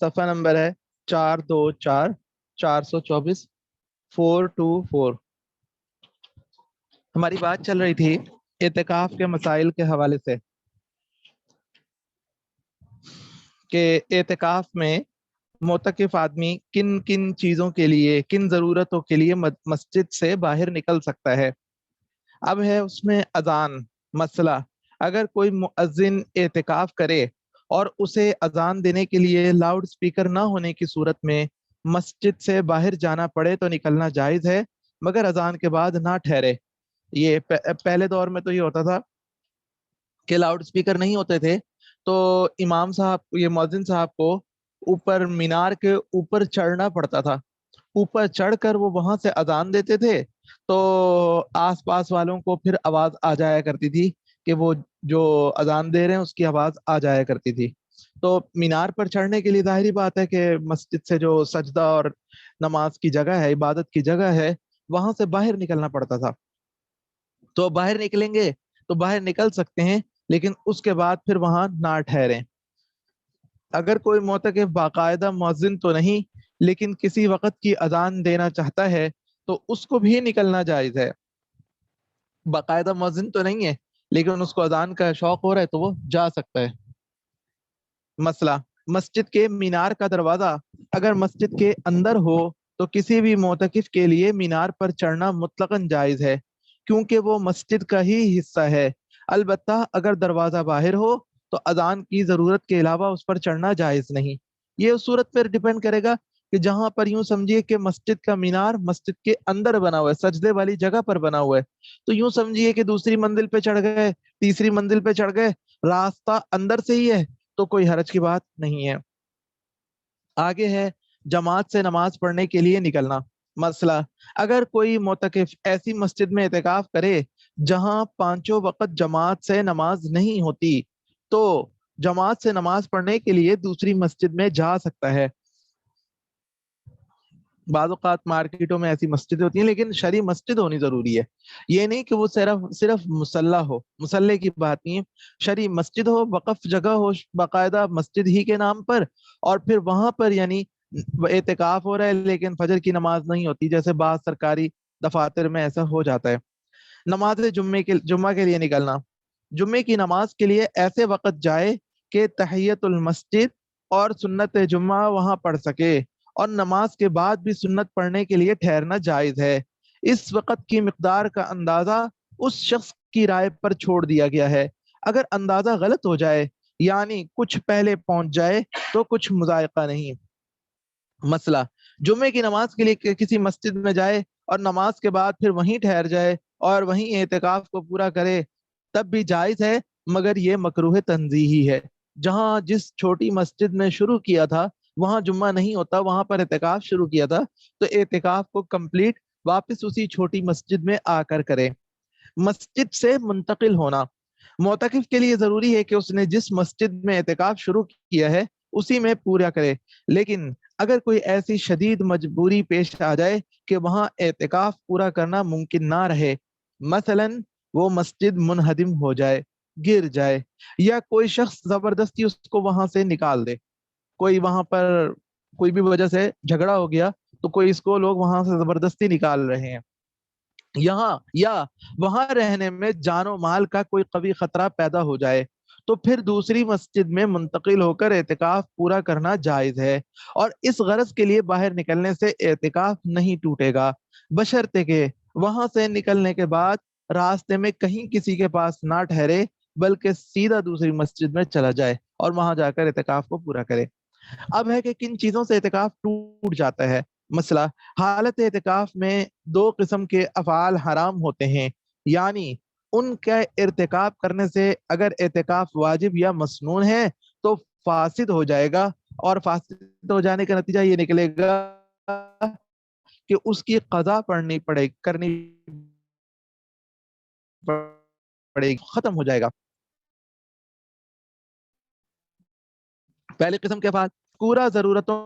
صفحہ نمبر ہے 424 424۔ ہماری بات چل رہی تھی اعتکاف کے مسائل کے حوالے سے کہ اعتکاف میں معتکف آدمی کن کن چیزوں کے لیے، کن ضرورتوں کے لیے مسجد سے باہر نکل سکتا ہے۔ اب ہے اس میں اذان مسئلہ۔ اگر کوئی مؤذن اعتکاف کرے اور اسے اذان دینے کے لیے لاؤڈ سپیکر نہ ہونے کی صورت میں مسجد سے باہر جانا پڑے تو نکلنا جائز ہے، مگر اذان کے بعد نہ ٹھہرے۔ یہ پہلے دور میں تو یہ ہوتا تھا کہ لاؤڈ سپیکر نہیں ہوتے تھے، تو امام صاحب، یہ مؤذن صاحب کو اوپر مینار کے اوپر چڑھنا پڑتا تھا۔ اوپر چڑھ کر وہ وہاں سے اذان دیتے تھے تو آس پاس والوں کو پھر آواز آ جایا کرتی تھی کہ وہ جو اذان دے رہے ہیں اس کی آواز آ جایا کرتی تھی۔ تو مینار پر چڑھنے کے لیے ظاہری بات ہے کہ مسجد سے جو سجدہ اور نماز کی جگہ ہے، عبادت کی جگہ ہے، وہاں سے باہر نکلنا پڑتا تھا۔ تو باہر نکلیں گے تو باہر نکل سکتے ہیں، لیکن اس کے بعد پھر وہاں نہ ٹھہریں۔ اگر کوئی معتکف باقاعدہ مؤذن تو نہیں لیکن کسی وقت کی اذان دینا چاہتا ہے تو اس کو بھی نکلنا جائز ہے۔ باقاعدہ مؤذن تو نہیں ہے لیکن اس کو اذان کا شوق ہو رہا ہے تو وہ جا سکتا ہے۔ مسئلہ، مسجد کے مینار کا دروازہ اگر مسجد کے اندر ہو تو کسی بھی معتکف کے لیے مینار پر چڑھنا مطلقاً جائز ہے، کیونکہ وہ مسجد کا ہی حصہ ہے۔ البتہ اگر دروازہ باہر ہو تو اذان کی ضرورت کے علاوہ اس پر چڑھنا جائز نہیں۔ یہ اس صورت پر ڈیپینڈ کرے گا کہ جہاں پر یوں سمجھیے کہ مسجد کا مینار مسجد کے اندر بنا ہوا ہے، سجدے والی جگہ پر بنا ہوا ہے، تو یوں سمجھیے کہ دوسری منزل پہ چڑھ گئے، تیسری منزل پہ چڑھ گئے، راستہ اندر سے ہی ہے تو کوئی حرج کی بات نہیں ہے۔ آگے ہے جماعت سے نماز پڑھنے کے لیے نکلنا۔ مسئلہ، اگر کوئی معتکف ایسی مسجد میں اعتکاف کرے جہاں پانچوں وقت جماعت سے نماز نہیں ہوتی تو جماعت سے نماز پڑھنے کے لیے دوسری مسجد میں جا سکتا ہے۔ بعض اوقات مارکیٹوں میں ایسی مسجدیں ہوتی ہیں لیکن شرعی مسجد ہونی ضروری ہے۔ یہ نہیں کہ وہ صرف مصلی ہو، مصلی کی بات نہیں ہے، شرعی مسجد ہو، وقف جگہ ہو باقاعدہ مسجد ہی کے نام پر، اور پھر وہاں پر یعنی اعتکاف ہو رہا ہے لیکن فجر کی نماز نہیں ہوتی، جیسے بعض سرکاری دفاتر میں ایسا ہو جاتا ہے۔ نماز جمعہ کے لیے نکلنا، جمعے کی نماز کے لیے ایسے وقت جائے کہ تحیت المسجد اور سنت جمعہ وہاں پڑھ سکے، اور نماز کے بعد بھی سنت پڑھنے کے لیے ٹھہرنا جائز ہے۔ اس وقت کی مقدار کا اندازہ اس شخص کی رائے پر چھوڑ دیا گیا ہے۔ اگر اندازہ غلط ہو جائے یعنی کچھ پہلے پہنچ جائے تو کچھ مضائقہ نہیں۔ مسئلہ، جمعے کی نماز کے لیے کسی مسجد میں جائے اور نماز کے بعد پھر وہیں ٹھہر جائے اور وہیں اعتکاف کو پورا کرے تب بھی جائز ہے، مگر یہ مکروہ تنزیہی ہے۔ جہاں جس چھوٹی مسجد میں شروع کیا تھا وہاں جمعہ نہیں ہوتا، وہاں پر اعتکاف شروع کیا تھا تو اعتکاف کو کمپلیٹ واپس اسی چھوٹی مسجد میں آ کر کرے۔ مسجد سے منتقل ہونا، معتکف کے لیے ضروری ہے کہ اس نے جس مسجد میں اعتکاف شروع کیا ہے اسی میں پورا کرے، لیکن اگر کوئی ایسی شدید مجبوری پیش آ جائے کہ وہاں اعتکاف پورا کرنا ممکن نہ رہے، مثلا وہ مسجد منہدم ہو جائے، گر جائے، یا کوئی شخص زبردستی اس کو وہاں سے نکال دے، کوئی وہاں پر کوئی بھی وجہ سے جھگڑا ہو گیا تو کوئی اس کو لوگ وہاں سے زبردستی نکال رہے ہیں، یہاں یا وہاں رہنے میں جان و مال کا کوئی قوی خطرہ پیدا ہو جائے تو پھر دوسری مسجد میں منتقل ہو کر اعتکاف پورا کرنا جائز ہے، اور اس غرض کے لیے باہر نکلنے سے اعتکاف نہیں ٹوٹے گا، بشرطے کہ وہاں سے نکلنے کے بعد راستے میں کہیں کسی کے پاس نہ ٹھہرے بلکہ سیدھا دوسری مسجد میں چلا جائے اور وہاں جا کر اعتکاف کو پورا کرے۔ اب ہے کہ کن چیزوں سے اعتکاف ٹوٹ جاتا ہے۔ مسئلہ، حالت اعتکاف میں دو قسم کے افعال حرام ہوتے ہیں، یعنی ان کا ارتکاب کرنے سے اگر اعتکاف واجب یا مسنون ہے تو فاسد ہو جائے گا، اور فاسد ہو جانے کا نتیجہ یہ نکلے گا کہ اس کی قضا کرنی پڑے گی، ختم ہو جائے گا۔ پہلی قسم کے افعال، پورا ضرورتوں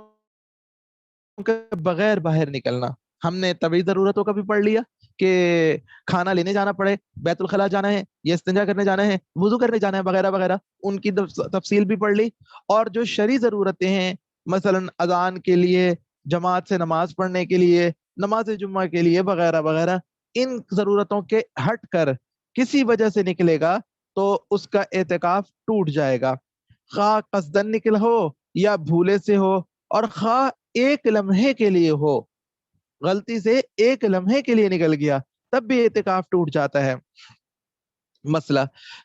کے بغیر باہر نکلنا۔ ہم نے طبی ضرورتوں کا بھی پڑھ لیا کہ کھانا لینے جانا پڑے، بیت الخلاء جانا ہے، یا استنجا کرنے جانا ہے، وضو کرنے جانا ہے، وغیرہ وغیرہ، ان کی تفصیل بھی پڑھ لی۔ اور جو شرعی ضرورتیں ہیں مثلاً اذان کے لیے، جماعت سے نماز پڑھنے کے لیے، نماز جمعہ کے لیے وغیرہ وغیرہ، ان ضرورتوں کے ہٹ کر کسی وجہ سے نکلے گا تو اس کا اعتکاف ٹوٹ جائے گا، خواہ قصدن نکل ہو یا بھولے سے ہو، اور خواہ ایک لمحے کے لیے ہو، غلطی سے ایک لمحے کے لیے نکل گیا تب بھی اعتکاف ٹوٹ جاتا ہے۔ مسئلہ،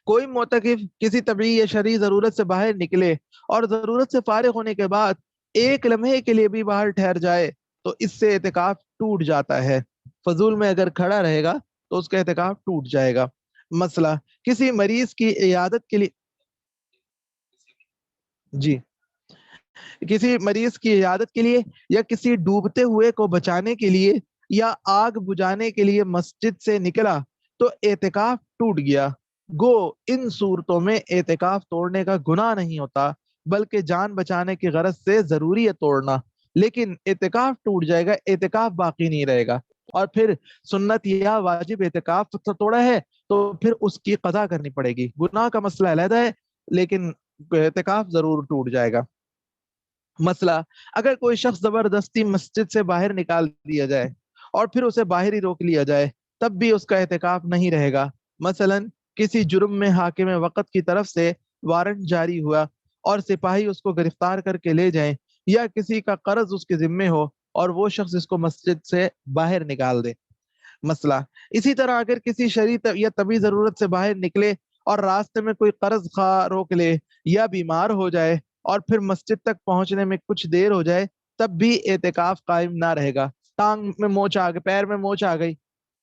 کوئی معتکف کسی طبعی یا شرعی ضرورت سے باہر نکلے اور ضرورت سے فارغ ہونے کے بعد ایک لمحے کے لیے بھی باہر ٹھہر جائے تو اس سے اعتکاف ٹوٹ جاتا ہے۔ فضول میں اگر کھڑا رہے گا تو اس کا اعتکاف ٹوٹ جائے گا۔ مسئلہ، کسی مریض کی عیادت کے لیے، جی، کسی مریض کی عیادت کے لیے یا کسی ڈوبتے ہوئے کو بچانے کے لیے یا آگ بجھانے کے لیے مسجد سے نکلا تو اعتکاف ٹوٹ گیا۔ گو ان صورتوں میں اعتکاف توڑنے کا گناہ نہیں ہوتا، بلکہ جان بچانے کی غرض سے ضروری ہے توڑنا، لیکن اعتکاف ٹوٹ جائے گا، اعتکاف باقی نہیں رہے گا۔ اور پھر سنت یا واجب اعتکاف توڑا ہے تو پھر اس کی قضا کرنی پڑے گی۔ گناہ کا مسئلہ علیحدہ ہے، لیکن اعتکاف ضرور ٹوٹ جائے گا۔ مسئلہ، اگر کوئی شخص زبردستی مسجد سے باہر نکال دیا جائے اور پھر اسے باہر ہی روک لیا جائے تب بھی اس کا اعتکاف نہیں رہے گا۔ مثلا کسی جرم میں حاکم وقت کی طرف سے وارنٹ جاری ہوا اور سپاہی اس کو گرفتار کر کے لے جائیں، یا کسی کا قرض اس کے ذمے ہو اور وہ شخص اس کو مسجد سے باہر نکال دے۔ مسئلہ، اسی طرح اگر کسی شرعی یا طبی ضرورت سے باہر نکلے اور راستے میں کوئی قرض خواہ روک لے یا بیمار ہو جائے اور پھر مسجد تک پہنچنے میں کچھ دیر ہو جائے تب بھی اعتکاف قائم نہ رہے گا۔ ٹانگ میں موچ آ گئی، پیر میں موچ آ گئی،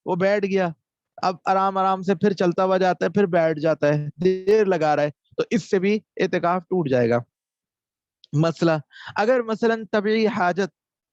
وہ بیٹھ گیا، اب آرام آرام سے پھر چلتا ہوا جاتا ہے، پھر بیٹھ جاتا ہے، دیر لگا رہا ہے، تو اس سے بھی اعتکاف ٹوٹ جائے گا۔ مسئلہ، اگر مثلا طبعی حاجت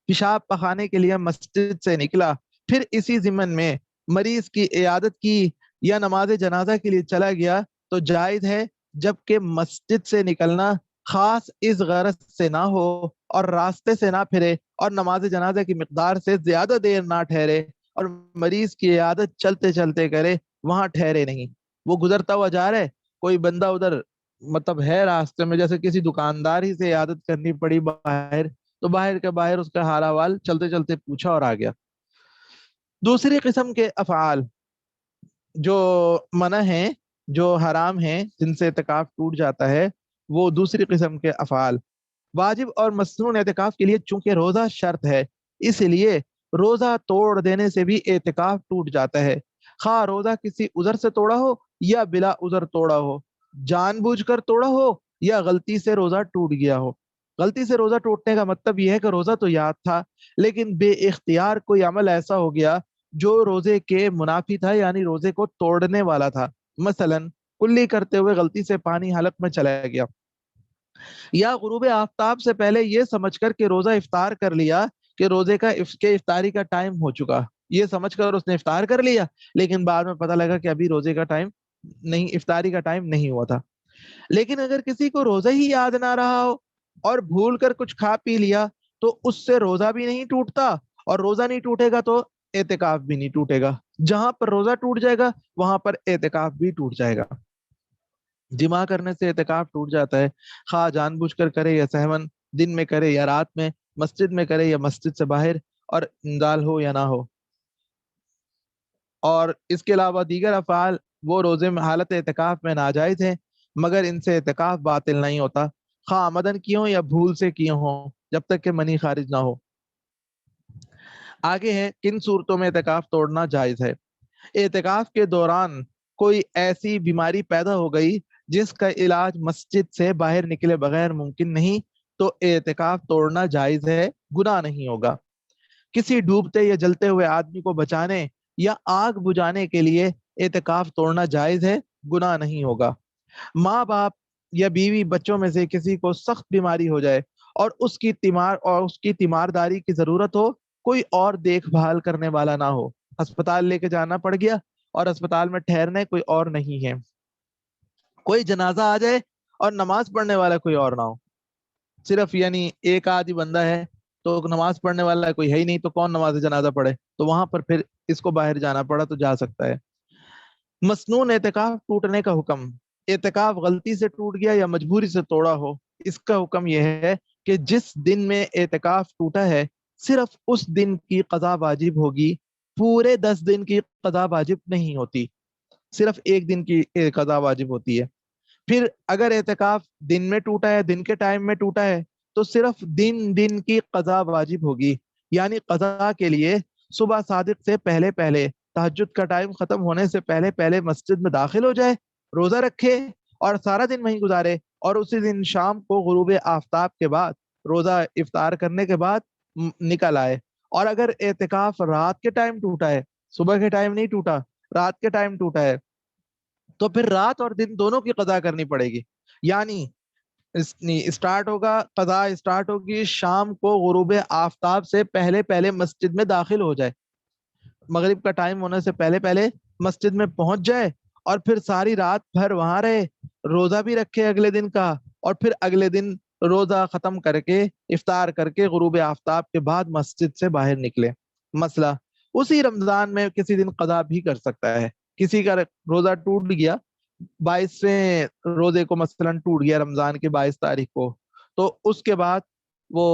پیشاب پخانے کے لیے مسجد سے نکلا، پھر اسی ضمن میں مریض کی عیادت کی یا نماز جنازہ کے لیے چلا گیا تو جائز ہے، جبکہ مسجد سے نکلنا خاص اس غرض سے نہ ہو اور راستے سے نہ پھرے اور نماز جنازہ کی مقدار سے زیادہ دیر نہ ٹھہرے اور مریض کی عیادت چلتے چلتے کرے، وہاں ٹھہرے نہیں۔ وہ گزرتا ہوا جا رہا ہے، کوئی بندہ ادھر مطلب ہے راستے میں، جیسے کسی دکاندار ہی سے عیادت کرنی پڑی باہر، تو باہر کے باہر اس کا حال احوال چلتے چلتے پوچھا اور آ گیا۔ دوسری قسم کے افعال جو منع ہیں، جو حرام ہیں، جن سے اعتکاف ٹوٹ جاتا ہے، وہ دوسری قسم کے افعال۔ واجب اور مسنون اعتکاف کے لیے چونکہ روزہ شرط ہے، اس لیے روزہ توڑ دینے سے بھی اعتکاف ٹوٹ جاتا ہے، خواہ روزہ کسی عذر سے توڑا ہو یا بلا عذر توڑا ہو، جان بوجھ کر توڑا ہو یا غلطی سے روزہ ٹوٹ گیا ہو۔ غلطی سے روزہ ٹوٹنے کا مطلب یہ ہے کہ روزہ تو یاد تھا لیکن بے اختیار کوئی عمل ایسا ہو گیا جو روزے کے منافی تھا، یعنی روزے کو توڑنے والا تھا۔ مثلا کلی کرتے ہوئے غلطی سے پانی حلق میں چلا گیا، یا غروب آفتاب سے پہلے یہ سمجھ کر کہ روزہ افطار کر لیا کہ روزے کا افطاری کا ٹائم ہو چکا، یہ سمجھ کر اس نے افطار کر لیا لیکن بعد میں پتہ لگا کہ ابھی روزے کا ٹائم نہیں، افطاری کا ٹائم نہیں ہوا تھا۔ لیکن اگر کسی کو روزہ ہی یاد نہ رہا ہو اور بھول کر کچھ کھا پی لیا تو اس سے روزہ بھی نہیں ٹوٹتا، اور روزہ نہیں ٹوٹے گا تو اعتکاف بھی نہیں ٹوٹے گا۔ جہاں پر روزہ ٹوٹ جائے گا وہاں پر اعتکاف بھی ٹوٹ جائے گا۔ جمع کرنے سے اعتکاف ٹوٹ جاتا ہے، خواہ جان بوجھ کر کرے یا سہون، دن میں کرے یا رات میں، مسجد میں کرے یا مسجد سے باہر، اور انزال ہو یا نہ ہو۔ اور اس کے علاوہ دیگر افعال وہ روزے میں حالت اعتکاف میں ناجائز ہیں، مگر ان سے اعتکاف باطل نہیں ہوتا، خواہ آمدن کیے ہوں یا بھول سے کیے ہوں، جب تک کہ منی خارج نہ ہو۔ آگے ہے کن صورتوں میں اعتکاف توڑنا جائز ہے۔ اعتکاف کے دوران کوئی ایسی بیماری پیدا ہو گئی جس کا علاج مسجد سے باہر نکلے بغیر ممکن نہیں تو اعتکاف توڑنا جائز ہے، گناہ نہیں ہوگا۔ کسی ڈوبتے یا جلتے ہوئے آدمی کو بچانے یا آگ بجھانے کے لیے اعتکاف توڑنا جائز ہے، گناہ نہیں ہوگا۔ ماں باپ یا بیوی بچوں میں سے کسی کو سخت بیماری ہو جائے اور اس کی تیمارداری کی ضرورت ہو، کوئی اور دیکھ بھال کرنے والا نہ ہو، اسپتال لے کے جانا پڑ گیا اور اسپتال میں ٹھہرنے کوئی اور نہیں ہے، کوئی جنازہ آ جائے اور نماز پڑھنے والا کوئی اور نہ ہو، صرف یعنی ایک آدھی بندہ ہے تو نماز پڑھنے والا کوئی ہے ہی نہیں، تو کون نماز جنازہ پڑھے، تو وہاں پر پھر اس کو باہر جانا پڑا تو جا سکتا ہے۔ مسنون اعتکاف ٹوٹنے کا حکم۔ اعتکاف غلطی سے ٹوٹ گیا یا مجبوری سے توڑا ہو، اس کا حکم یہ ہے کہ جس دن میں اعتکاف ٹوٹا ہے صرف اس دن کی قضا واجب ہوگی، پورے 10 دن کی قضا واجب نہیں ہوتی، صرف ایک دن کی قضا واجب ہوتی ہے۔ پھر اگر اعتکاف دن میں ٹوٹا ہے، دن کے ٹائم میں ٹوٹا ہے، تو صرف دن کی قضا واجب ہوگی، یعنی قضا کے لیے صبح صادق سے پہلے پہلے، تہجد کا ٹائم ختم ہونے سے پہلے پہلے مسجد میں داخل ہو جائے، روزہ رکھے اور سارا دن وہیں گزارے، اور اسی دن شام کو غروب آفتاب کے بعد روزہ افطار کرنے کے بعد نکل آئے۔ اور اگر اعتکاف رات کے ٹائم ٹوٹا ہے، صبح کے ٹائم نہیں ٹوٹا، رات کے ٹائم ٹوٹا ہے، تو پھر رات اور دن دونوں کی قضا کرنی پڑے گی، یعنی اسٹارٹ ہوگا، قضا اسٹارٹ ہوگی شام کو غروب آفتاب سے پہلے پہلے مسجد میں داخل ہو جائے، مغرب کا ٹائم ہونے سے پہلے پہلے مسجد میں پہنچ جائے، اور پھر ساری رات بھر وہاں رہے، روزہ بھی رکھے اگلے دن کا، اور پھر اگلے دن روزہ ختم کر کے افطار کر کے غروب آفتاب کے بعد مسجد سے باہر نکلے۔ مسئلہ اسی رمضان میں کسی دن قضا بھی کر سکتا ہے، کسی کا روزہ ٹوٹ گیا، 22ویں روزے کو مثلا ٹوٹ گیا رمضان کی 22 تاریخ کو، تو اس کے بعد وہ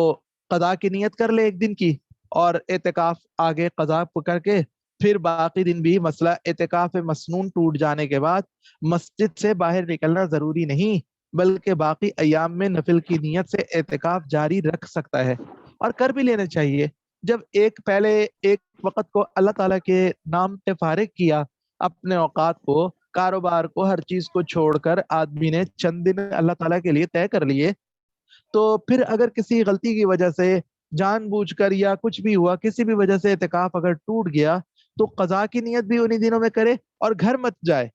قضا کی نیت کر لے ایک دن کی، اور اعتکاف آگے قضا کر کے پھر باقی دن بھی، مسئلہ اعتکاف مسنون ٹوٹ جانے کے بعد مسجد سے باہر نکلنا ضروری نہیں، بلکہ باقی ایام میں نفل کی نیت سے اعتکاف جاری رکھ سکتا ہے، اور کر بھی لینا چاہیے۔ جب پہلے ایک وقت کو اللہ تعالیٰ کے نام پہ فارغ کیا، اپنے اوقات کو، کاروبار کو، ہر چیز کو چھوڑ کر آدمی نے چند دن اللہ تعالیٰ کے لیے طے کر لیے، تو پھر اگر کسی غلطی کی وجہ سے، جان بوجھ کر یا کچھ بھی ہوا، کسی بھی وجہ سے اعتکاف اگر ٹوٹ گیا، تو قضا کی نیت بھی انہی دنوں میں کرے اور گھر مت جائے۔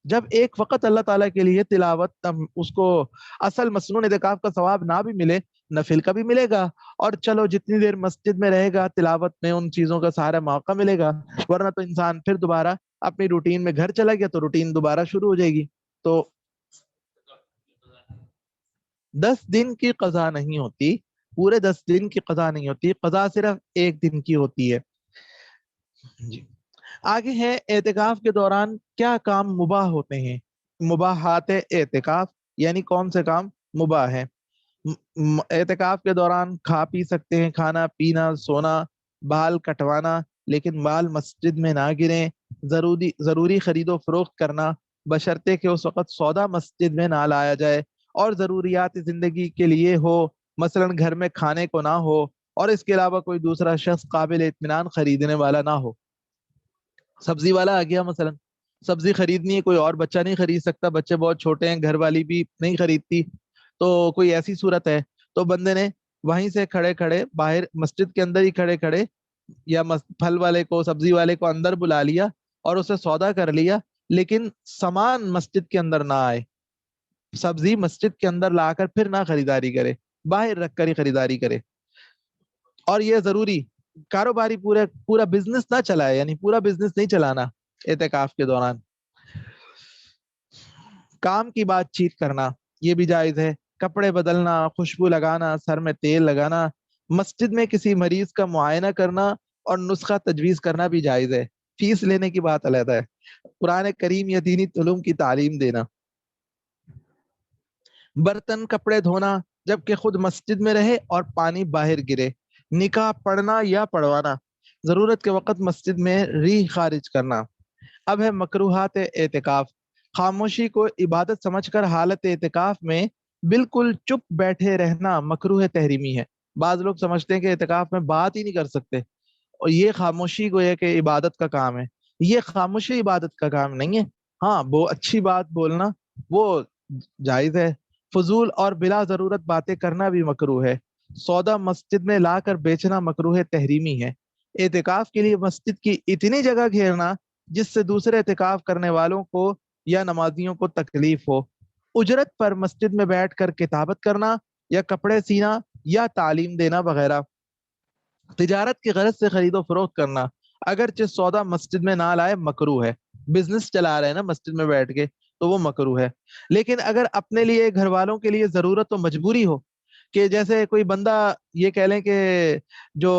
جب ایک وقت اللہ تعالیٰ کے لیے تلاوت، تب اس کو اصل مسنون اعتکاف کا ثواب نہ بھی ملے، نفل کا بھی ملے گا، اور چلو جتنی دیر مسجد میں رہے گا تلاوت میں ان چیزوں کا سارا موقع ملے گا، ورنہ تو انسان پھر دوبارہ اپنی روٹین میں گھر چلا گیا تو روٹین دوبارہ شروع ہو جائے گی۔ تو 10 دن کی قضا نہیں ہوتی، پورے 10 دن کی قضا نہیں ہوتی، قضا صرف ایک دن کی ہوتی ہے۔ جی آگے ہے اعتکاف کے دوران کیا کام مباح ہوتے ہیں۔ مباحات اعتکاف یعنی کون سے کام مباح ہیں۔ اعتکاف کے دوران کھا پی سکتے ہیں، کھانا پینا، سونا، بال کٹوانا، لیکن بال مسجد میں نہ گریں، ضروری خرید و فروخت کرنا بشرطے کہ اس وقت سودا مسجد میں نہ لایا جائے، اور ضروریات زندگی کے لیے ہو، مثلا گھر میں کھانے کو نہ ہو، اور اس کے علاوہ کوئی دوسرا شخص قابل اطمینان خریدنے والا نہ ہو۔ سبزی والا آ گیا، مثلا سبزی خریدنی ہے، کوئی اور بچہ نہیں خرید سکتا، بچے بہت چھوٹے ہیں، گھر والی بھی نہیں خریدتی، تو کوئی ایسی صورت ہے تو بندے نے وہیں سے کھڑے کھڑے باہر مسجد کے اندر ہی کھڑے کھڑے، یا پھل والے کو، سبزی والے کو اندر بلا لیا اور اسے سودا کر لیا، لیکن سامان مسجد کے اندر نہ آئے، سبزی مسجد کے اندر لا کر پھر نہ خریداری کرے، باہر رکھ کر ہی خریداری کرے۔ اور یہ ضروری کاروباری پورا بزنس نہ چلائے، یعنی پورا بزنس نہیں چلانا اعتکاف کے دوران۔ کام کی بات چیت کرنا یہ بھی جائز ہے، کپڑے بدلنا، خوشبو لگانا، سر میں تیل لگانا، مسجد میں کسی مریض کا معائنہ کرنا اور نسخہ تجویز کرنا بھی جائز ہے۔ فیس لینے کی بات علیحدہ ہے۔ قرآن کریم یا دینی علوم کی تعلیم دینا، برتن کپڑے دھونا جبکہ خود مسجد میں رہے اور پانی باہر گرے، نکاح پڑھنا یا پڑھوانا، ضرورت کے وقت مسجد میں ریح خارج کرنا۔ اب ہے مکروہات اعتکاف۔ خاموشی کو عبادت سمجھ کر حالت اعتکاف میں بالکل چپ بیٹھے رہنا مکروہ تحریمی ہے۔ بعض لوگ سمجھتے ہیں کہ اعتکاف میں بات ہی نہیں کر سکتے، اور یہ خاموشی کو یہ کہ عبادت کا کام ہے، یہ خاموشی عبادت کا کام نہیں ہے۔ ہاں وہ اچھی بات بولنا وہ جائز ہے، فضول اور بلا ضرورت باتیں کرنا بھی مکروہ ہے۔ سودا مسجد میں لا کر بیچنا مکروہ تحریمی ہے۔ اعتکاف کے لیے مسجد کی اتنی جگہ گھیرنا جس سے دوسرے اعتکاف کرنے والوں کو یا نمازیوں کو تکلیف ہو، اجرت پر مسجد میں بیٹھ کر کتابت کرنا یا کپڑے سینا یا تعلیم دینا وغیرہ، تجارت کی غرض سے خرید و فروخت کرنا اگرچہ سودا مسجد میں نہ لائے مکروہ ہے، بزنس چلا رہے ہیں نا مسجد میں بیٹھ کے تو وہ مکروہ ہے۔ لیکن اگر اپنے لیے، گھر والوں کے لیے ضرورت و مجبوری ہو، کہ جیسے کوئی بندہ یہ کہہ لیں کہ جو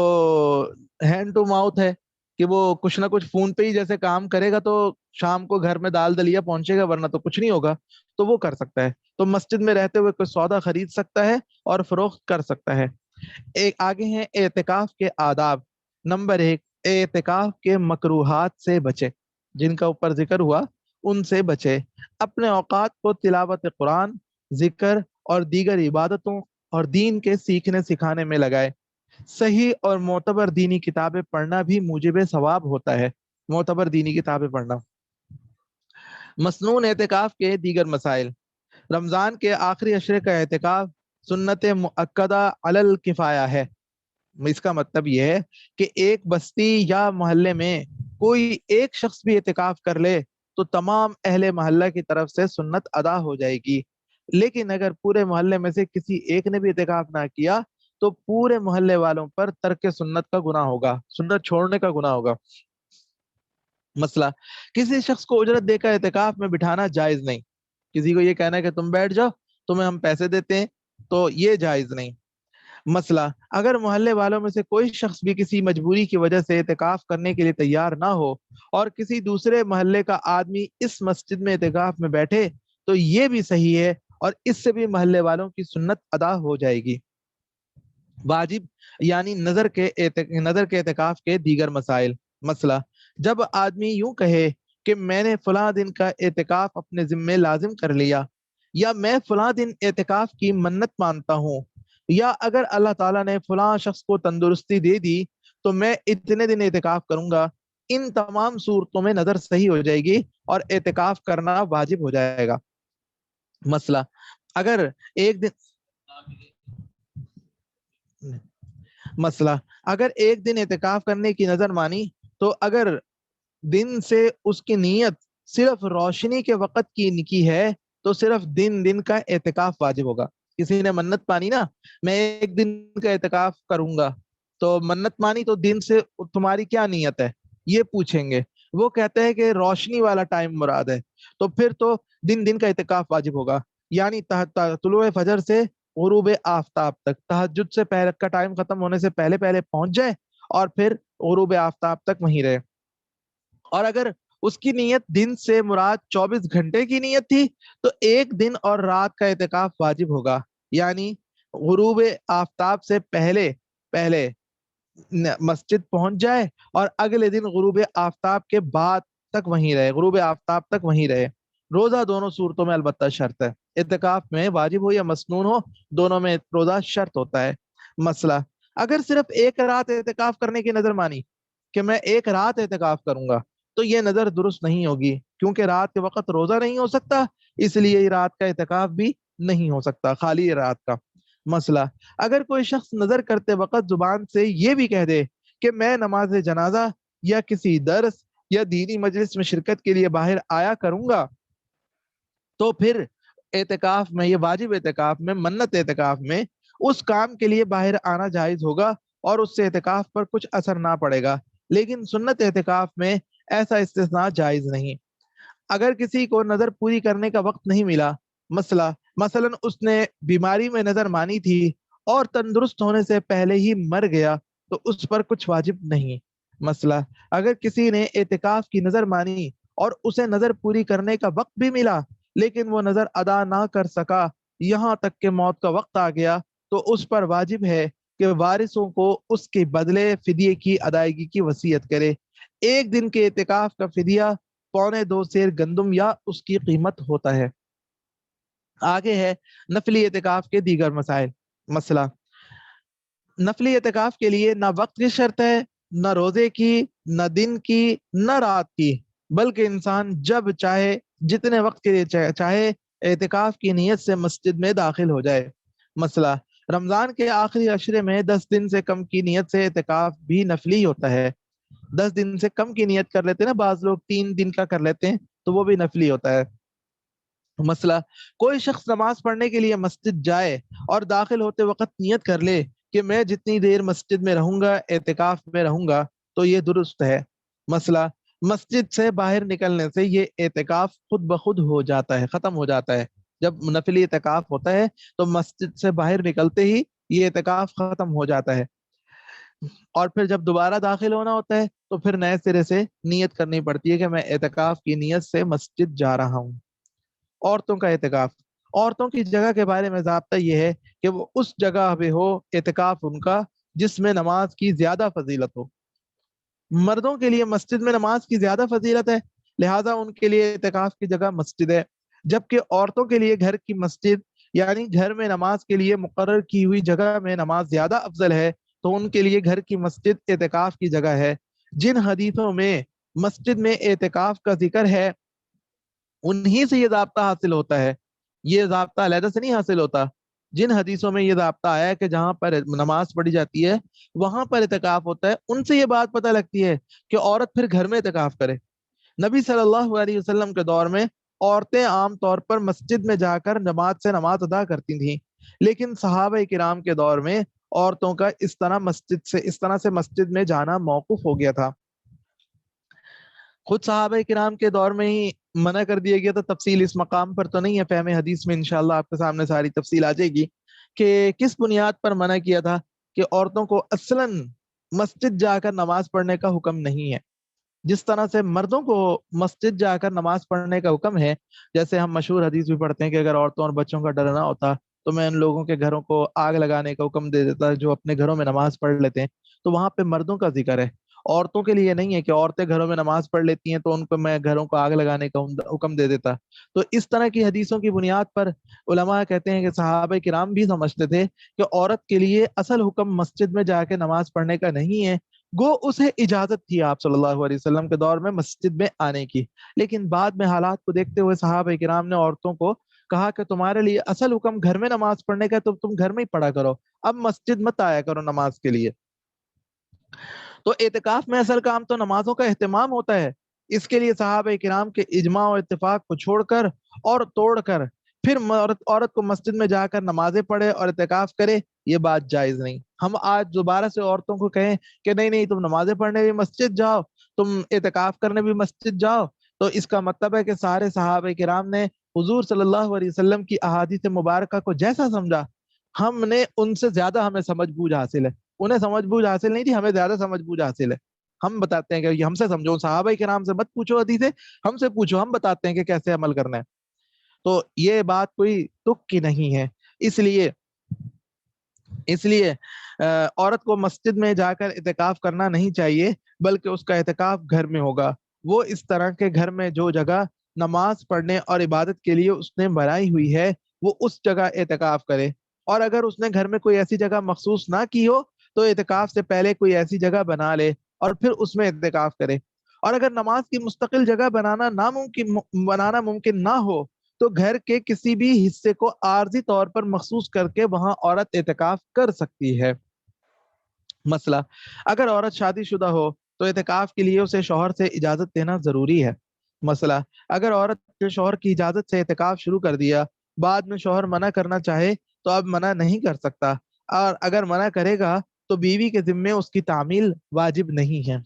ہینڈ ٹو ماؤتھ ہے، کہ وہ کچھ نہ کچھ فون پہ ہی جیسے کام کرے گا تو شام کو گھر میں دال دلیا پہنچے گا، ورنہ تو کچھ نہیں ہوگا، تو وہ کر سکتا ہے۔ تو مسجد میں رہتے ہوئے کوئی سودا خرید سکتا ہے اور فروخت کر سکتا ہے۔ ایک آگے ہیں اعتکاف کے آداب۔ نمبر 1، اعتکاف کے مکروہات سے بچے، جن کا اوپر ذکر ہوا ان سے بچے۔ اپنے اوقات کو تلاوت قرآن، ذکر اور دیگر عبادتوں اور دین کے سیکھنے سکھانے میں لگائے۔ صحیح اور معتبر دینی کتابیں پڑھنا بھی موجب ثواب ہوتا ہے۔ معتبر دینی کتابیں پڑھنا۔ مسنون اعتکاف کے دیگر مسائل۔ رمضان کے آخری عشرے کا اعتکاف سنت مؤکدہ علی الکفایہ ہے۔ اس کا مطلب یہ ہے کہ ایک بستی یا محلے میں کوئی ایک شخص بھی اعتکاف کر لے تو تمام اہل محلہ کی طرف سے سنت ادا ہو جائے گی، لیکن اگر پورے محلے میں سے کسی ایک نے بھی اعتکاف نہ کیا تو پورے محلے والوں پر ترک سنت کا گناہ ہوگا، سنت چھوڑنے کا گناہ ہوگا۔ مسئلہ، کسی شخص کو اجرت دے کر اعتکاف میں بٹھانا جائز نہیں۔ کسی کو یہ کہنا ہے کہ تم بیٹھ جاؤ، تمہیں ہم پیسے دیتے ہیں، تو یہ جائز نہیں۔ مسئلہ، اگر محلے والوں میں سے کوئی شخص بھی کسی مجبوری کی وجہ سے اعتکاف کرنے کے لیے تیار نہ ہو اور کسی دوسرے محلے کا آدمی اس مسجد میں اعتکاف میں بیٹھے تو یہ بھی صحیح ہے اور اس سے بھی محلے والوں کی سنت ادا ہو جائے گی۔ واجب یعنی نظر کے اعتکاف کے دیگر مسائل۔ مسئلہ، جب آدمی یوں کہے کہ میں نے فلاں دن کا اعتکاف اپنے ذمے لازم کر لیا، یا میں فلاں دن اعتکاف کی منت مانتا ہوں، یا اگر اللہ تعالیٰ نے فلاں شخص کو تندرستی دے دی تو میں اتنے دن اعتکاف کروں گا، ان تمام صورتوں میں نظر صحیح ہو جائے گی اور اعتکاف کرنا واجب ہو جائے گا۔ مسئلہ، اگر ایک دن اگر ایک دن اعتکاف کرنے کی نظر مانی تو اگر دن سے اس کی نیت صرف روشنی کے وقت کی ہے تو صرف دن کا اعتکاف واجب ہوگا۔ کسی نے منت مانی نا، میں ایک دن کا اعتکاف کروں گا، تو منت مانی تو دن سے تمہاری کیا نیت ہے یہ پوچھیں گے، وہ کہتے ہیں کہ روشنی والا ٹائم مراد ہے، تو پھر تو دن کا اعتکاف واجب ہوگا، یعنی طلوع فجر سے غروب آفتاب تک، تہجد سے پہلے کا ٹائم ختم ہونے سے پہلے پہنچ جائے اور پھر غروب آفتاب تک وہیں رہے۔ اور اگر اس کی نیت دن سے مراد 24 گھنٹے کی نیت تھی تو ایک دن اور رات کا اعتکاف واجب ہوگا، یعنی غروب آفتاب سے پہلے مسجد پہنچ جائے اور اگلے دن غروب آفتاب کے بعد تک وہیں رہے، غروب آفتاب تک وہیں رہے۔ روزہ دونوں صورتوں میں البتہ شرط ہے، اعتکاف میں واجب ہو یا مسنون ہو دونوں میں روزہ شرط ہوتا ہے۔ مسئلہ، اگر صرف ایک رات اعتکاف کرنے کی نظر مانی کہ میں ایک رات اعتکاف کروں گا تو یہ نظر درست نہیں ہوگی، کیونکہ رات کے وقت روزہ نہیں ہو سکتا، اس لیے رات کا اعتکاف بھی نہیں ہو سکتا، خالی رات کا۔ مسئلہ، اگر کوئی شخص نظر کرتے وقت زبان سے یہ بھی کہہ دے کہ میں نماز جنازہ یا کسی درس یا دینی مجلس میں شرکت کے لیے باہر آیا کروں گا تو پھر اعتکاف میں، یہ واجب اعتکاف میں، منت اعتکاف میں اس کام کے لیے باہر آنا جائز ہوگا اور اس سے اعتکاف پر کچھ اثر نہ پڑے گا، لیکن سنت اعتکاف میں ایسا استثناء جائز نہیں۔ اگر کسی کو نظر پوری کرنے کا وقت نہیں ملا، مثلا اس نے بیماری میں نظر مانی تھی اور تندرست ہونے سے پہلے ہی مر گیا تو اس پر کچھ واجب نہیں۔ مسئلہ، اگر کسی نے اعتکاف کی نظر مانی اور اسے نظر پوری کرنے کا وقت بھی ملا لیکن وہ نظر ادا نہ کر سکا یہاں تک کہ موت کا وقت آ گیا تو اس پر واجب ہے کہ وارثوں کو اس کے بدلے فدیے کی ادائیگی کی وصیت کرے۔ ایک دن کے اعتکاف کا فدیہ 2.25 سیر گندم یا اس کی قیمت ہوتا ہے۔ آگے ہے نفلی اعتکاف کے دیگر مسائل۔ مسئلہ، نفلی اعتکاف کے لیے نہ وقت کی شرط ہے، نہ روزے کی، نہ دن کی، نہ رات کی، بلکہ انسان جب چاہے، جتنے وقت کے لیے چاہے اعتکاف کی نیت سے مسجد میں داخل ہو جائے۔ مسئلہ، رمضان کے آخری عشرے میں 10 دن سے کم کی نیت سے اعتکاف بھی نفلی ہوتا ہے۔ 10 دن سے کم کی نیت کر لیتے ہیں نا، بعض لوگ 3 دن کا کر لیتے ہیں تو وہ بھی نفلی ہوتا ہے۔ مسئلہ، کوئی شخص نماز پڑھنے کے لیے مسجد جائے اور داخل ہوتے وقت نیت کر لے کہ میں جتنی دیر مسجد میں رہوں گا اعتکاف میں رہوں گا تو یہ درست ہے۔ مسئلہ، مسجد سے باہر نکلنے سے یہ اعتکاف خود بخود ہو جاتا ہے، ختم ہو جاتا ہے۔ جب نفلی اعتکاف ہوتا ہے تو مسجد سے باہر نکلتے ہی یہ اعتکاف ختم ہو جاتا ہے۔ اور پھر جب دوبارہ داخل ہونا ہوتا ہے تو پھر نئے سرے سے نیت کرنی پڑتی ہے کہ میں اعتکاف کی نیت سے مسجد جا رہا ہوں۔ عورتوں کا اعتکاف، عورتوں کی جگہ کے بارے میں ضابطہ یہ ہے کہ وہ اس جگہ پہ ہو اعتکاف ان کا جس میں نماز کی زیادہ فضیلت ہو۔ مردوں کے لیے مسجد میں نماز کی زیادہ فضیلت ہے، لہٰذا ان کے لیے اعتکاف کی جگہ مسجد ہے، جبکہ عورتوں کے لیے گھر کی مسجد یعنی گھر میں نماز کے لیے مقرر کی ہوئی جگہ میں نماز زیادہ افضل ہے، تو ان کے لیے گھر کی مسجد اعتکاف کی جگہ ہے۔ جن حدیثوں میں مسجد میں اعتکاف کا ذکر ہے انہی سے یہ ضابطہ حاصل ہوتا ہے، یہ ضابطہ علیحدہ سے نہیں حاصل ہوتا۔ جن حدیثوں میں یہ ضابطہ آیا ہے کہ جہاں پر نماز پڑھی جاتی ہے وہاں پر اعتکاف ہوتا ہے، ان سے یہ بات پتہ لگتی ہے کہ عورت پھر گھر میں اعتکاف کرے۔ نبی صلی اللہ علیہ وسلم کے دور میں عورتیں عام طور پر مسجد میں جا کر جماعت سے نماز ادا کرتی تھیں، لیکن صحابہ کرام کے دور میں عورتوں کا اس طرح سے مسجد میں جانا موقوف ہو گیا تھا۔ خود صحابہ کرام کے دور میں ہی منع کر دیا گیا تھا، تفصیل اس مقام پر تو نہیں ہے، فہم حدیث میں انشاءاللہ آپ کے سامنے ساری تفصیل آ جائے گی کہ کس بنیاد پر منع کیا تھا کہ عورتوں کو اصلاً مسجد جا کر نماز پڑھنے کا حکم نہیں ہے، جس طرح سے مردوں کو مسجد جا کر نماز پڑھنے کا حکم ہے۔ جیسے ہم مشہور حدیث بھی پڑھتے ہیں کہ اگر عورتوں اور بچوں کا ڈر نہ ہوتا تو میں ان لوگوں کے گھروں کو آگ لگانے کا حکم دے دیتا جو اپنے گھروں میں نماز پڑھ لیتے ہیں، تو وہاں پہ مردوں کا ذکر ہے، عورتوں کے لیے نہیں ہے کہ عورتیں گھروں میں نماز پڑھ لیتی ہیں تو ان کو میں گھروں کو آگ لگانے کا حکم دے دیتا۔ تو اس طرح کی حدیثوں کی بنیاد پر علماء کہتے ہیں کہ صحابہ کرام بھی سمجھتے تھے کہ عورت کے لیے اصل حکم مسجد میں جا کے نماز پڑھنے کا نہیں ہے، گو اسے اجازت تھی آپ صلی اللہ علیہ وسلم کے دور میں مسجد میں آنے کی، لیکن بعد میں حالات کو دیکھتے ہوئے صحابہ کرام نے عورتوں کو کہا کہ تمہارے لیے اصل حکم گھر میں نماز پڑھنے کا، تو تم گھر میں ہی پڑھا کرو، اب مسجد مت آیا کرو نماز کے لیے۔ تو اعتکاف میں اصل کام تو نمازوں کا اہتمام ہوتا ہے، اس کے لیے صحابہ کرام کے اجماع و اتفاق کو چھوڑ کر اور توڑ کر پھر عورت کو مسجد میں جا کر نمازیں پڑھے اور اعتکاف کرے، یہ بات جائز نہیں۔ ہم آج دوبارہ سے عورتوں کو کہیں کہ نہیں نہیں تم نمازیں پڑھنے بھی مسجد جاؤ، تم اعتکاف کرنے بھی مسجد جاؤ، تو اس کا مطلب ہے کہ سارے صحابہ کرام نے حضور صلی اللہ علیہ وسلم کی احادیث مبارکہ کو جیسا سمجھا، ہم نے ان سے زیادہ ہمیں سمجھ بوجھ حاصل ہے، انہیں سمجھ بوجھ حاصل نہیں تھی، ہمیں زیادہ سمجھ بوجھ حاصل ہے۔ ہم بتاتے ہیں کہ ہم سے سمجھو، صحابہ کرام سے مت پوچھو حدیثیں، ہم سے پوچھو، ہم بتاتے ہیں کہ کیسے عمل کرنا ہے۔ تو یہ بات کوئی تک کی نہیں ہے، اس لیے عورت کو مسجد میں جا کر اعتکاف کرنا نہیں چاہیے، بلکہ اس کا اعتکاف گھر میں ہوگا۔ وہ اس طرح کے گھر میں جو جگہ نماز پڑھنے اور عبادت کے لیے اس نے بنائی ہوئی ہے وہ اس جگہ اعتکاف کرے، اور اگر اس نے گھر میں کوئی ایسی جگہ مخصوص نہ کی ہو تو اعتکاف سے پہلے کوئی ایسی جگہ بنا لے اور پھر اس میں اعتکاف کرے۔ اور اگر نماز کی مستقل جگہ بنانا ممکن نہ ہو تو گھر کے کسی بھی حصے کو عارضی طور پر مخصوص کر کے وہاں عورت اعتکاف کر سکتی ہے۔ مسئلہ، اگر عورت شادی شدہ ہو تو اعتکاف کے لیے اسے شوہر سے اجازت دینا ضروری ہے۔ مسئلہ، اگر عورت نے شوہر کی اجازت سے اعتکاف شروع کر دیا، بعد میں شوہر منع کرنا چاہے تو اب منع نہیں کر سکتا، اور اگر منع کرے گا تو بیوی کے ذمے اس کی تعمیل واجب نہیں ہے۔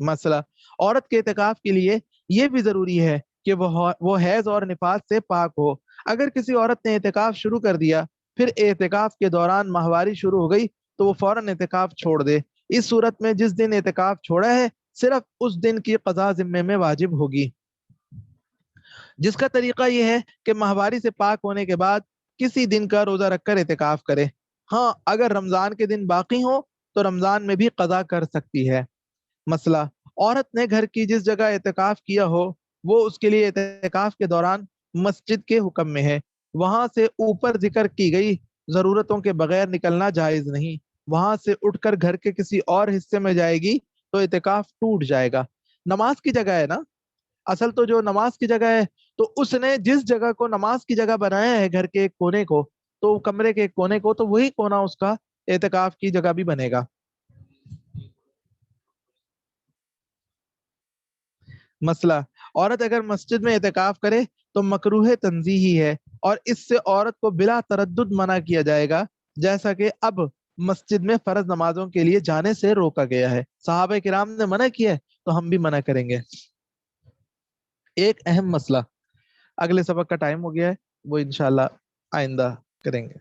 مسئلہ، عورت کے اعتکاف کے لیے یہ بھی ضروری ہے کہ وہ حیض اور نفاس سے پاک ہو۔ اگر کسی عورت نے اعتکاف شروع کر دیا پھر اعتکاف کے دوران ماہواری شروع ہو گئی تو وہ فوراً اعتکاف چھوڑ دے۔ اس صورت میں جس دن اعتکاف چھوڑا ہے صرف اس دن کی قضا ذمے میں واجب ہوگی، جس کا طریقہ یہ ہے کہ ماہواری سے پاک ہونے کے بعد کسی دن کا روزہ رکھ کر اعتکاف کرے۔ ہاں، اگر رمضان کے دن باقی ہو تو رمضان میں بھی قضا کر سکتی ہے۔ مسئلہ، عورت نے گھر کی جس جگہ اعتکاف کیا ہو وہ اس کے لیے اعتکاف کے دوران مسجد کے حکم میں ہے، وہاں سے اوپر ذکر کی گئی ضرورتوں کے بغیر نکلنا جائز نہیں۔ وہاں سے اٹھ کر گھر کے کسی اور حصے میں جائے گی تو اعتکاف ٹوٹ جائے گا۔ نماز کی جگہ ہے نا، اصل تو جو نماز کی جگہ ہے، تو اس نے جس جگہ کو نماز کی جگہ بنایا ہے گھر کے ایک کونے کو، تو کمرے کے ایک کونے کو، تو وہی کونا اس کا اعتکاف کی جگہ بھی بنے گا۔ مسئلہ، عورت اگر مسجد میں اعتکاف کرے تو مکروہ تنزیہی ہے اور اس سے عورت کو بلا تردد منع کیا جائے گا، جیسا کہ اب مسجد میں فرض نمازوں کے لیے جانے سے روکا گیا ہے۔ صحابہ کرام نے منع کیا ہے تو ہم بھی منع کریں گے۔ ایک اہم مسئلہ، اگلے سبق کا ٹائم ہو گیا ہے، وہ انشاءاللہ آئندہ کریں گے۔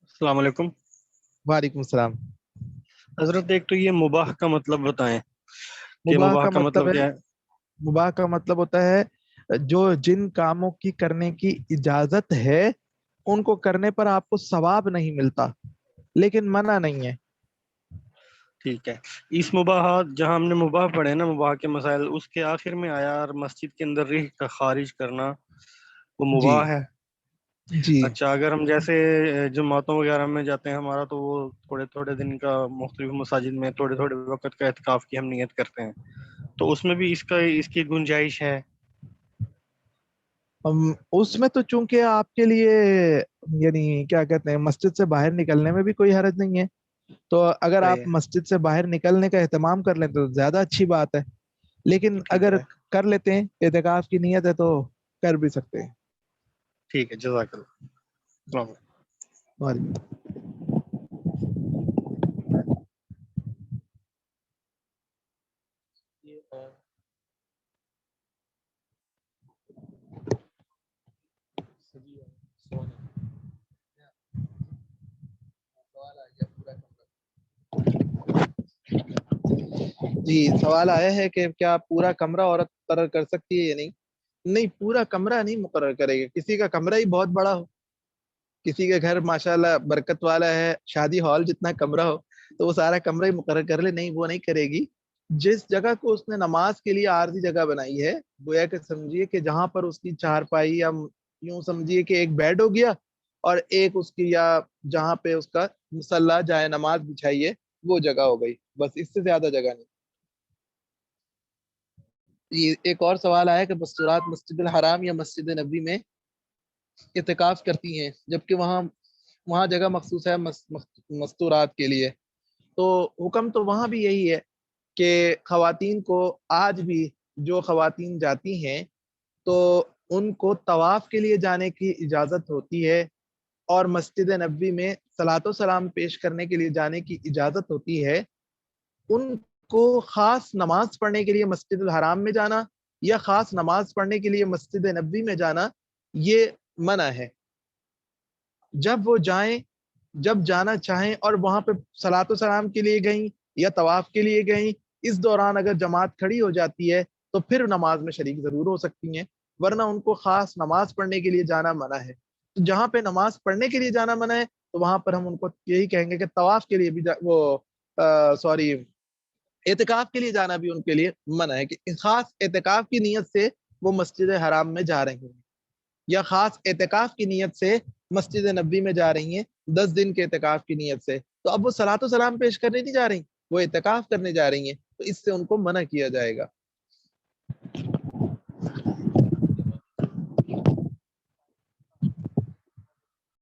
السلام علیکم۔ وعلیکم السلام۔ حضرت ایک تو یہ مباح کا مطلب بتائیں کہ مباح مباح کا کا مطلب مطلب ہے، کیا ہے؟ مباح کا مطلب ہوتا ہے جو جن کاموں کی کرنے کی اجازت ہے ان کو کرنے پر آپ کو ثواب نہیں ملتا لیکن منع نہیں ہے۔ ٹھیک ہے، اس مباحات جہاں ہم نے مباح پڑھے نا، مباح کے مسائل، اس کے آخر میں آیا اور مسجد کے اندر ریح کا خارج کرنا وہ جی مباح ہے۔ جی اچھا، اگر ہم جیسے جماعتوں وغیرہ میں جاتے ہیں، ہمارا تو وہ تھوڑے تھوڑے دن کا مختلف مساجد میں تھوڑے تھوڑے وقت کا اعتکاف کی ہم نیت کرتے ہیں، تو اس میں بھی اس کی گنجائش ہے؟ اس میں تو چونکہ آپ کے لیے یعنی کیا کہتے ہیں مسجد سے باہر نکلنے میں بھی کوئی حرج نہیں ہے، تو اگر آپ صحیح ہے، مسجد سے باہر نکلنے کا اہتمام کر لیں تو زیادہ اچھی بات ہے، لیکن ٹھیک اگر ہے، کر لیتے ہیں اعتکاف کی نیت ہے تو کر بھی سکتے ہیں۔ ٹھیک ہے، جزاک اللہ، السلام علیکم۔ اور جی سوال آیا ہے کہ کیا پورا کمرہ عورت مقرر کر سکتی ہے یا نہیں؟ نہیں، پورا کمرہ نہیں مقرر کرے گا، کسی کا کمرہ ہی بہت بڑا ہو، کسی کے گھر ماشاءاللہ برکت والا ہے، شادی ہال جتنا کمرہ ہو تو وہ سارا کمرہ ہی مقرر کر لے، نہیں وہ نہیں کرے گی۔ جس جگہ کو اس نے نماز کے لیے عارضی جگہ بنائی ہے، گویا کہ سمجھیے کہ جہاں پر اس کی چارپائی یا یوں سمجھیے کہ ایک بیڈ ہو گیا اور ایک اس کی یا جہاں پہ اس کا مصلی جائے نماز بچھائی ہے وہ جگہ ہو گئی، بس اس سے زیادہ جگہ نہیں۔ یہ ایک اور سوال آیا کہ مستورات مسجد الحرام یا مسجد نبی میں اعتکاف کرتی ہیں جبکہ وہاں وہاں جگہ مخصوص ہے مستورات کے لیے، تو حکم تو وہاں بھی یہی ہے کہ خواتین کو آج بھی جو خواتین جاتی ہیں تو ان کو طواف کے لیے جانے کی اجازت ہوتی ہے اور مسجد نبوی میں صلاۃ و سلام پیش کرنے کے لیے جانے کی اجازت ہوتی ہے۔ ان کو خاص نماز پڑھنے کے لیے مسجد الحرام میں جانا یا خاص نماز پڑھنے کے لیے مسجد نبوی میں جانا یہ منع ہے۔ جب وہ جائیں، جب جانا چاہیں اور وہاں پہ صلاۃ و سلام کے لیے گئیں یا طواف کے لیے گئیں، اس دوران اگر جماعت کھڑی ہو جاتی ہے تو پھر نماز میں شریک ضرور ہو سکتی ہیں، ورنہ ان کو خاص نماز پڑھنے کے لیے جانا منع ہے۔ تو جہاں پہ نماز پڑھنے کے لیے جانا منع ہے تو وہاں پر ہم ان کو یہی کہیں گے کہ طواف کے لیے بھی وہ سوری اعتکاف کے لیے جانا بھی ان کے لیے منع ہے، کہ خاص اعتکاف کی نیت سے وہ مسجد حرام میں جا رہے ہیں یا خاص اعتکاف کی نیت سے مسجد نبی میں جا رہی ہیں 10 دن کے اعتکاف کی نیت سے، تو اب وہ صلاۃ و سلام پیش کرنے نہیں جا رہی، وہ اعتکاف کرنے جا رہی ہیں، تو اس سے ان کو منع کیا جائے گا۔